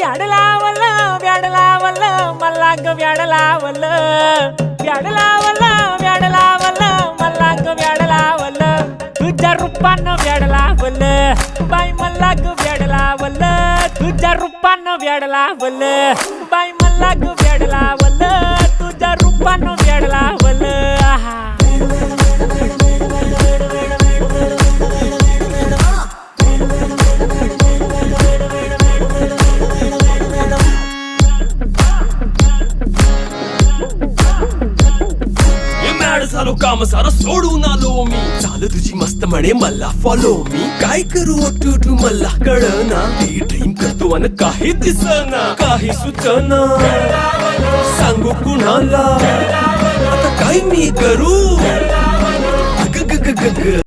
व्याड लावलं व्याड लावलं मला ग व्याड लावलं व्याड लावलं व्याड लावलं मला ग व्याड लावलं तुझ्या रूपानं व्याड लावलं बाई मला ग व्याड लावलं तुझ्या रूपानं व्याड लावलं बाई मला ग व्याड लावलं तुझ्या रूपानं व्याड लावलं आहा झालो काम सारं सोडून आलो मी चाल तुझी मस्त म्हणे मला फॉलो मी काय करू टू मला कळना ती ड्रीम करतो आणि काही दिसना काही सुचना सांगू कुणाला आता काय मी करू